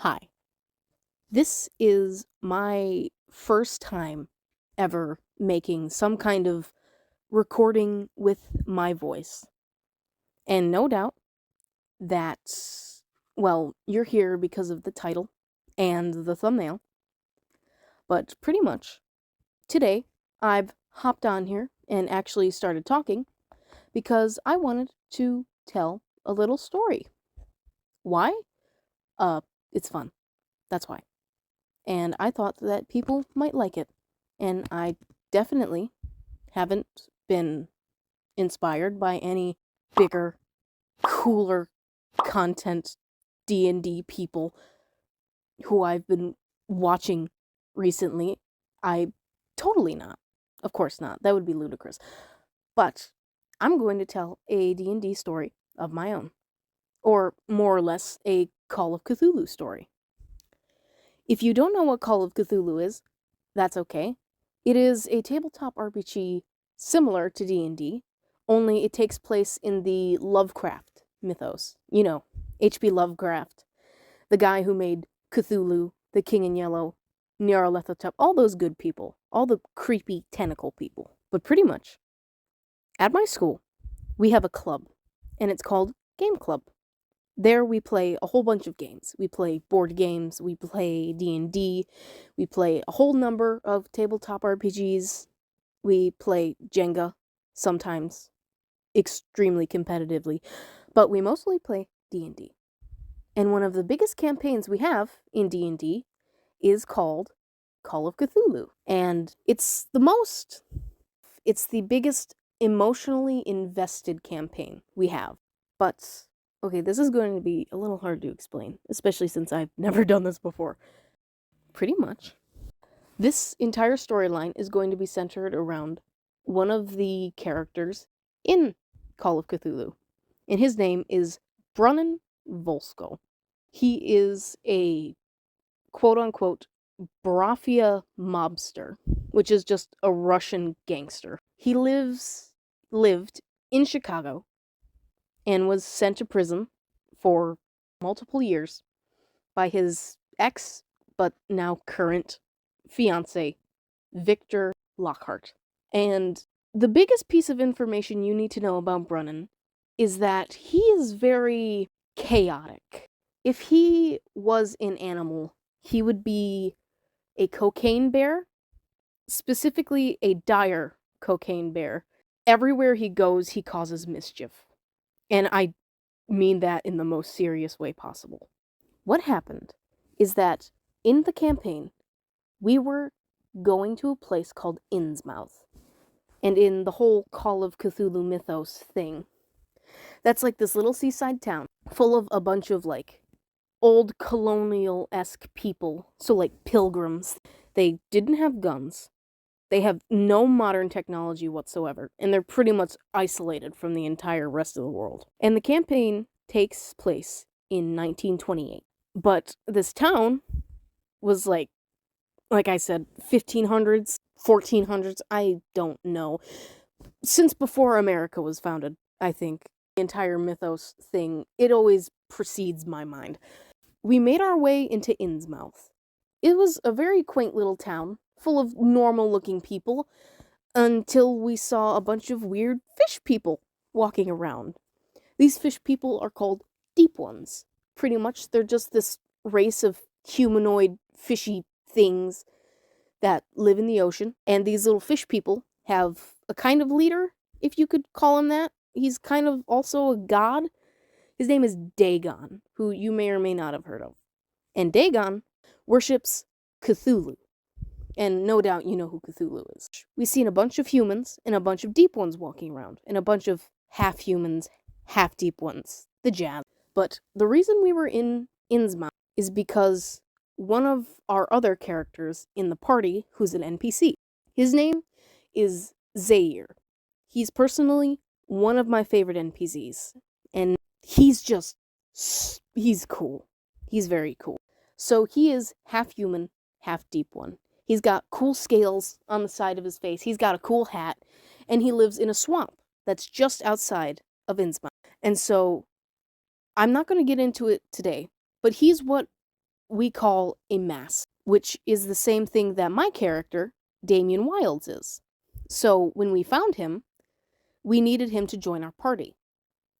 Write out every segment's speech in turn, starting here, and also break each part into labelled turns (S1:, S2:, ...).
S1: Hi. This is my first time ever making some kind of recording with my voice. And no doubt that, well, you're here because of the title and the thumbnail. But pretty much, today, I've hopped on here and actually started talking because I wanted to tell a little story. Why? It's fun. That's why. And I thought that people might like it. And I definitely haven't been inspired by any bigger, cooler content D&D people who I've been watching recently. Totally not. Of course not. That would be ludicrous. But I'm going to tell a D&D story of my own. Or more or less a Call of Cthulhu story. If you don't know what Call of Cthulhu is, that's okay. It is a tabletop RPG similar to D&D, only it takes place in the Lovecraft mythos. You know, H.P. Lovecraft, the guy who made Cthulhu, the King in Yellow, Nyarlathotep, all those good people, all the creepy tentacle people. But pretty much, at my school, we have a club, and it's called Game Club. There we play a whole bunch of games. We play board games, we play D&D, we play a whole number of tabletop RPGs, we play Jenga, sometimes extremely competitively, but we mostly play D&D. And one of the biggest campaigns we have in D&D is called Call of Cthulhu. And it's the biggest emotionally invested campaign we have. But okay, this is going to be a little hard to explain, especially since I've never done this before. Pretty much. This entire storyline is going to be centered around one of the characters in Call of Cthulhu, and his name is Brunnen Volsko. He is a quote-unquote Brafia mobster, which is just a Russian gangster. He lived in Chicago and was sent to prison for multiple years by his ex, but now current fiance, Victor Lockhart. And the biggest piece of information you need to know about Brunnen is that he is very chaotic. If he was an animal, he would be a cocaine bear, specifically a dire cocaine bear. Everywhere he goes, he causes mischief. And I mean that in the most serious way possible. What happened is that in the campaign, we were going to a place called Innsmouth. And in the whole Call of Cthulhu mythos thing, that's like this little seaside town full of a bunch of like old colonial-esque people, so like pilgrims. They didn't have guns. They have no modern technology whatsoever, and they're pretty much isolated from the entire rest of the world. And the campaign takes place in 1928. But this town was like I said, 1500s, 1400s, I don't know. Since before America was founded, I think. The entire mythos thing, it always precedes my mind. We made our way into Innsmouth. It was a very quaint little town, full of normal-looking people, until we saw a bunch of weird fish people walking around. These fish people are called Deep Ones. Pretty much, they're just this race of humanoid, fishy things that live in the ocean. And these little fish people have a kind of leader, if you could call him that. He's kind of also a god. His name is Dagon, who you may or may not have heard of. And Dagon worships Cthulhu. And no doubt you know who Cthulhu is. We've seen a bunch of humans and a bunch of deep ones walking around, and a bunch of half-humans, half-deep ones. The jazz. But the reason we were in Innsmouth is because one of our other characters in the party, who's an NPC, his name is Zaire. He's personally one of my favorite NPCs, and he's cool. He's very cool. So he is half human, half deep one. He's got cool scales on the side of his face, he's got a cool hat, and he lives in a swamp that's just outside of Innsmouth. And so, I'm not going to get into it today, but he's what we call a mask, which is the same thing that my character, Damien Wilds, is. So when we found him, we needed him to join our party.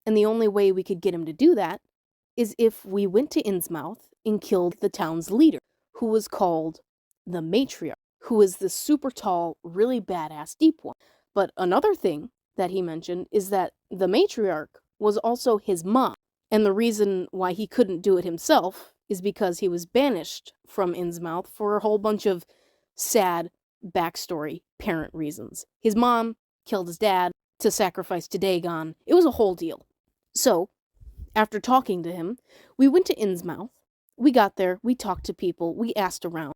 S1: And the only way we could get him to do that is if we went to Innsmouth and killed the town's leader, who was called the Matriarch, who is the super tall, really badass deep one. But another thing that he mentioned is that the Matriarch was also his mom. And the reason why he couldn't do it himself is because he was banished from Innsmouth for a whole bunch of sad backstory parent reasons. His mom killed his dad to sacrifice to Dagon. It was a whole deal. So, after talking to him, we went to Innsmouth. We got there, we talked to people, we asked around.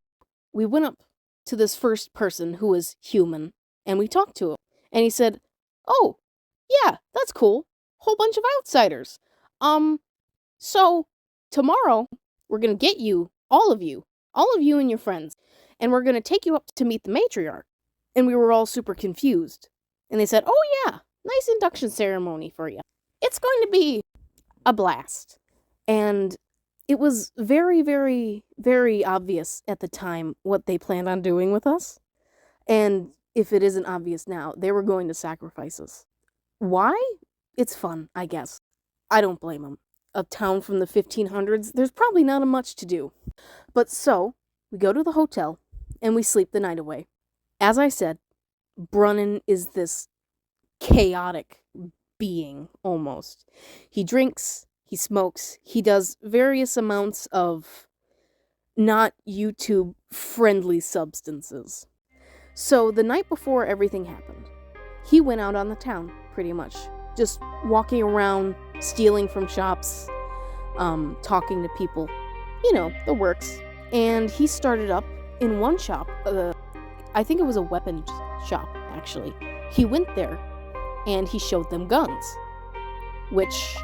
S1: We went up to this first person who was human, and we talked to him. And he said, "Oh, yeah, that's cool. Whole bunch of outsiders. So, tomorrow, we're gonna get you all of you and your friends, and we're gonna take you up to meet the matriarch." And we were all super confused. And they said, "Oh yeah, nice induction ceremony for you. It's going to be a blast." And it was very, very, very obvious at the time what they planned on doing with us. And if it isn't obvious now, they were going to sacrifice us. Why? It's fun, I guess. I don't blame them. A town from the 1500s, there's probably not much to do. But so, we go to the hotel, and we sleep the night away. As I said, Brunnan is this chaotic being, almost. He drinks, he smokes, he does various amounts of not YouTube-friendly substances. So the night before everything happened, he went out on the town, pretty much. Just walking around, stealing from shops, talking to people. You know, the works. And he started up in one shop, I think it was a weapons shop, actually. He went there, and he showed them guns. Which,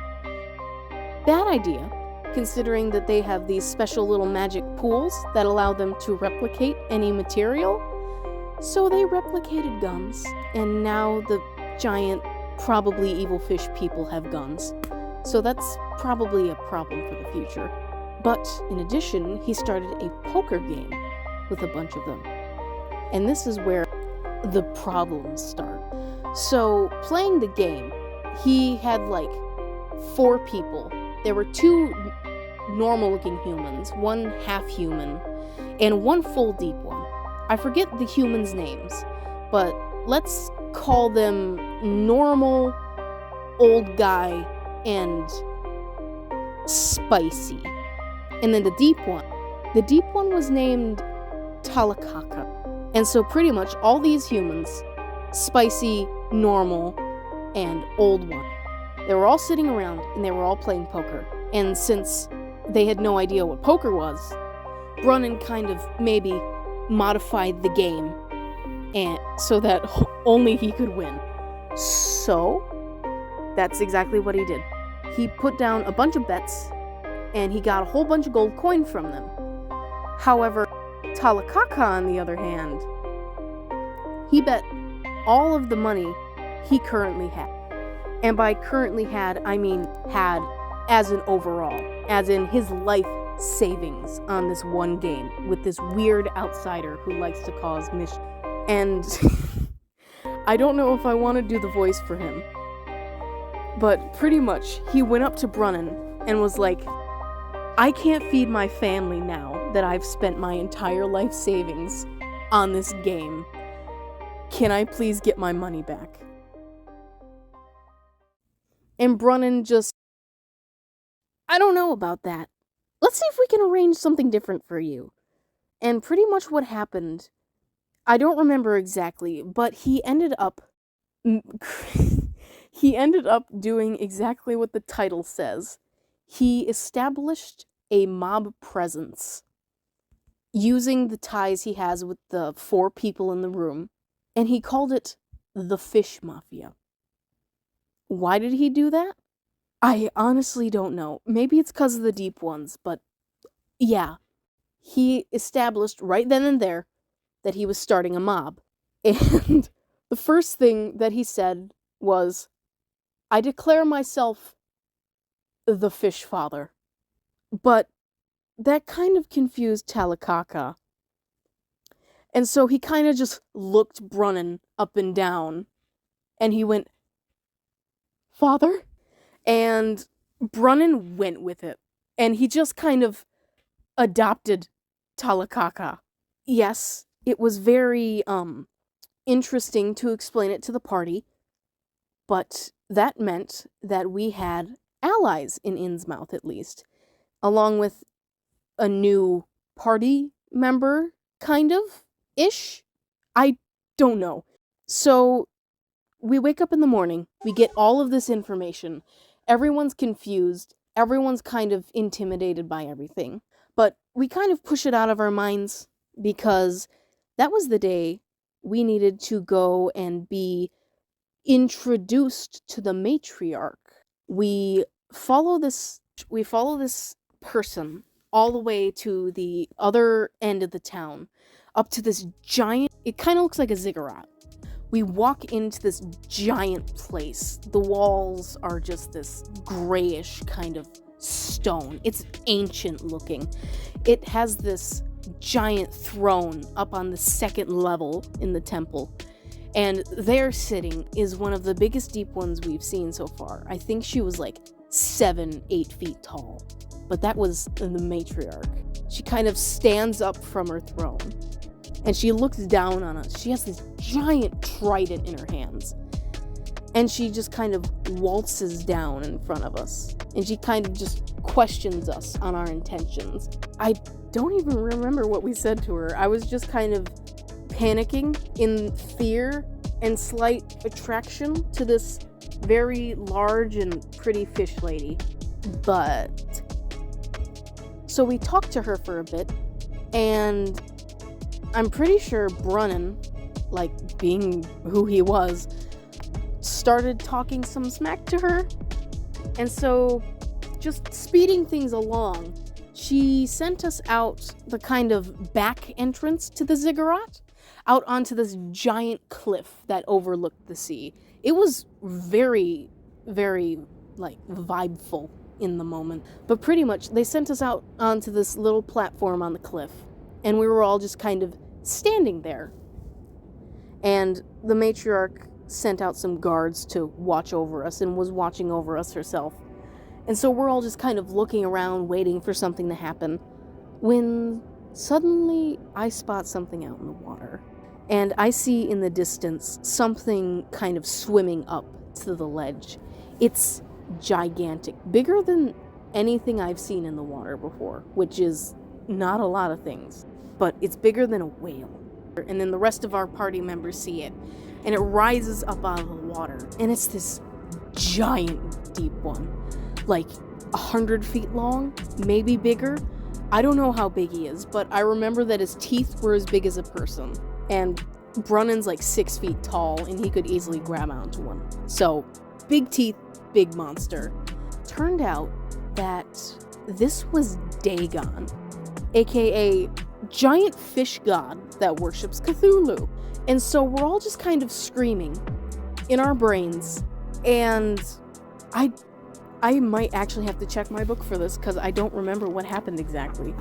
S1: bad idea, considering that they have these special little magic pools that allow them to replicate any material. So they replicated guns, and now the giant, probably evil fish people have guns. So that's probably a problem for the future. But in addition, he started a poker game with a bunch of them. And this is where the problems start. So, playing the game, he had like 4 people. There were 2 normal-looking humans, 1 half-human, and 1 full deep one. I forget the humans' names, but let's call them normal, old guy, and spicy. And then the deep one was named Talakaka. And so pretty much all these humans, spicy, normal, and old one, they were all sitting around and they were all playing poker. And since they had no idea what poker was, Brunnan kind of maybe modified the game and so that only he could win. So, that's exactly what he did. He put down a bunch of bets and he got a whole bunch of gold coin from them. However, Talakaka, on the other hand, he bet all of the money he currently had. And by currently had, I mean had as an overall, as in his life savings on this one game with this weird outsider who likes to cause mischief. And I don't know if I want to do the voice for him, but pretty much he went up to Brunnan and was like, "I can't feed my family now that I've spent my entire life savings on this game. Can I please get my money back?" And Brunnan just, "I don't know about that. Let's see if we can arrange something different for you." And pretty much what happened, I don't remember exactly, but he ended up doing exactly what the title says. He established a mob presence using the ties he has with the 4 people in the room, and he called it the Fish Mafia. Why did he do that? I honestly don't know. Maybe it's because of the deep ones, but yeah. He established right then and there that he was starting a mob. And the first thing that he said was, "I declare myself the Fish Father." But that kind of confused Talikaka. And so he kind of just looked Brunnan up and down, and he went, "Father?" And Brunnan went with it, and he just kind of adopted Talikaka. Yes, it was very, interesting to explain it to the party, but that meant that we had allies in Innsmouth, at least, along with a new party member, kind of, ish? I don't know. So, we wake up in the morning, we get all of this information, everyone's confused, everyone's kind of intimidated by everything, but we kind of push it out of our minds, because that was the day we needed to go and be introduced to the matriarch. We follow this person all the way to the other end of the town, up to this giant, it kind of looks like a ziggurat. We walk into this giant place. The walls are just this grayish kind of stone. It's ancient looking. It has this giant throne up on the second level in the temple. And there sitting is one of the biggest deep ones we've seen so far. I think she was like 7-8 feet tall. But that was the matriarch. She kind of stands up from her throne, and she looks down on us. She has this giant trident in her hands, and she just kind of waltzes down in front of us, and she kind of just questions us on our intentions. I don't even remember what we said to her. I was just kind of panicking in fear and slight attraction to this very large and pretty fish lady. But so we talked to her for a bit, and I'm pretty sure Brunnan, like being who he was, started talking some smack to her. And so, just speeding things along, she sent us out the kind of back entrance to the ziggurat, out onto this giant cliff that overlooked the sea. It was very, very, like, vibeful in the moment. But pretty much, they sent us out onto this little platform on the cliff, and we were all just kind of standing there. And the matriarch sent out some guards to watch over us, and was watching over us herself. And so we're all just kind of looking around, waiting for something to happen, when suddenly I spot something out in the water. And I see in the distance something kind of swimming up to the ledge. It's gigantic, bigger than anything I've seen in the water before, which is not a lot of things, but it's bigger than a whale. And then the rest of our party members see it, and it rises up out of the water, and it's this giant deep one, like 100 feet long, maybe bigger. I don't know how big he is, but I remember that his teeth were as big as a person, and Brunnan's like 6 feet tall, and he could easily grab onto one. So, big teeth, big monster. Turned out that this was Dagon, aka giant fish god that worships Cthulhu. And so we're all just kind of screaming in our brains, and I might actually have to check my book for this, because I don't remember what happened exactly.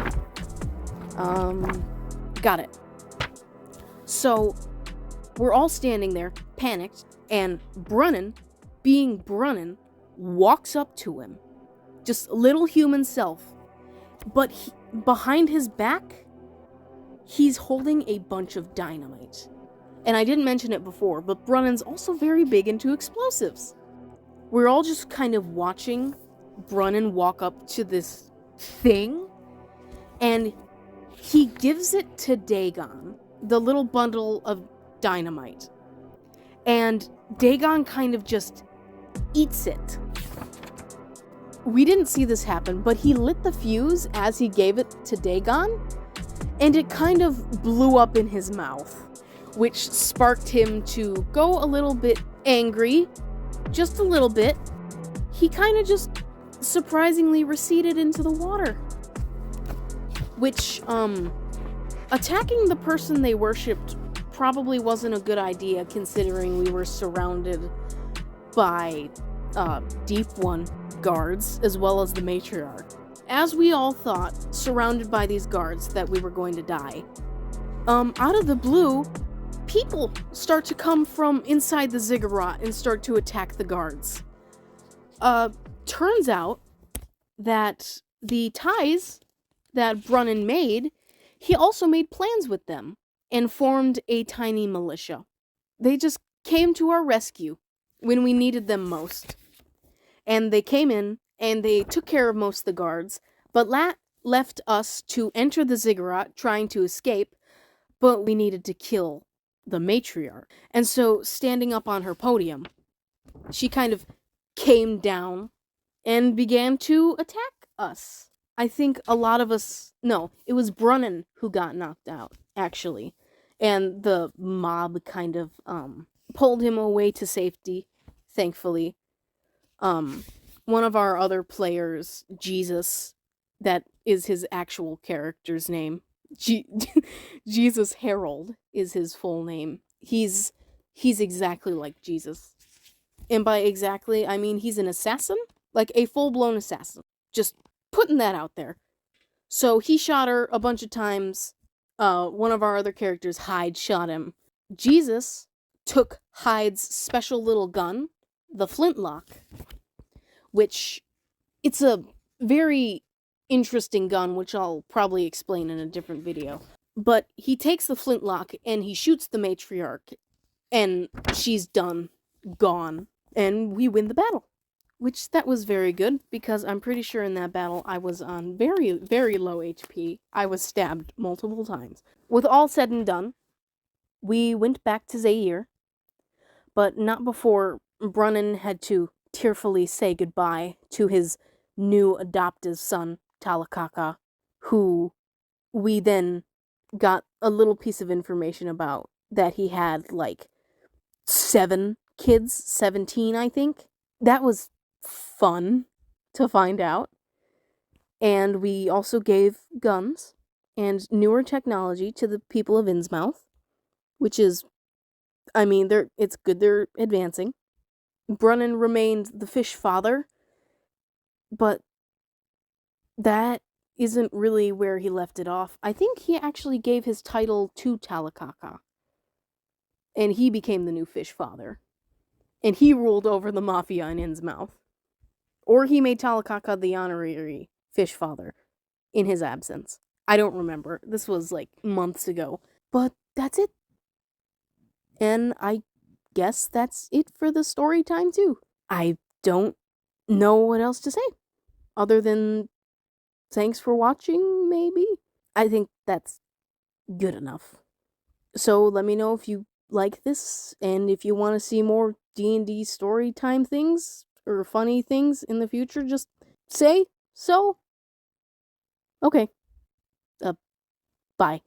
S1: Got it. So, we're all standing there, panicked, and Brunnan, being Brunnan, walks up to him. Just little human self. But behind his back, he's holding a bunch of dynamite. And I didn't mention it before, but Brunnan's also very big into explosives. We're all just kind of watching Brunnan walk up to this thing, and he gives it to Dagon, the little bundle of dynamite. And Dagon kind of just eats it. We didn't see this happen, but he lit the fuse as he gave it to Dagon, and it kind of blew up in his mouth, which sparked him to go a little bit angry, just a little bit. He kind of just surprisingly receded into the water, which, attacking the person they worshipped probably wasn't a good idea, considering we were surrounded by Deep One guards, as well as the matriarch. as we all thought, surrounded by these guards, that we were going to die, out of the blue, people start to come from inside the ziggurat and start to attack the guards. Turns out that the ties that Brunnan made, he also made plans with them and formed a tiny militia. They just came to our rescue when we needed them most. And they came in and they took care of most of the guards, but left us to enter the ziggurat trying to escape, but we needed to kill the matriarch. And so, standing up on her podium, she kind of came down and began to attack us. I think a lot of us... No, it was Brunnan who got knocked out, actually. And the mob kind of, pulled him away to safety, thankfully. One of our other players, Jesus, that is his actual character's name. Jesus Harold is his full name. He's exactly like Jesus. And by exactly, I mean he's an assassin. Like a full-blown assassin. Just putting that out there. So he shot her a bunch of times. One of our other characters, Hyde, shot him. Jesus took Hyde's special little gun, the flintlock, which it's a very interesting gun, which I'll probably explain in a different video. But he takes the flintlock and he shoots the matriarch, and she's done, gone, and we win the battle. Which, that was very good, because I'm pretty sure in that battle I was on very, very low HP. I was stabbed multiple times. With all said and done, we went back to Zaire, but not before Brunnan had to tearfully say goodbye to his new adoptive son, Talakaka, who we then got a little piece of information about, that he had, like, 7 kids, 17, I think. That was fun to find out. And we also gave guns and newer technology to the people of Innsmouth, which is, I mean, it's good they're advancing. Brunnan remained the fish father, but that isn't really where he left it off. I think he actually gave his title to Talakaka, and he became the new fish father. And he ruled over the mafia in Innsmouth. Or he made Talakaka the honorary fish father in his absence. I don't remember. This was like months ago. But that's it. And I guess that's it for the story time too. I don't know what else to say. Other than thanks for watching, maybe? I think that's good enough. So let me know if you like this, and if you want to see more D&D story time things, or funny things in the future, just say so. Okay. Bye.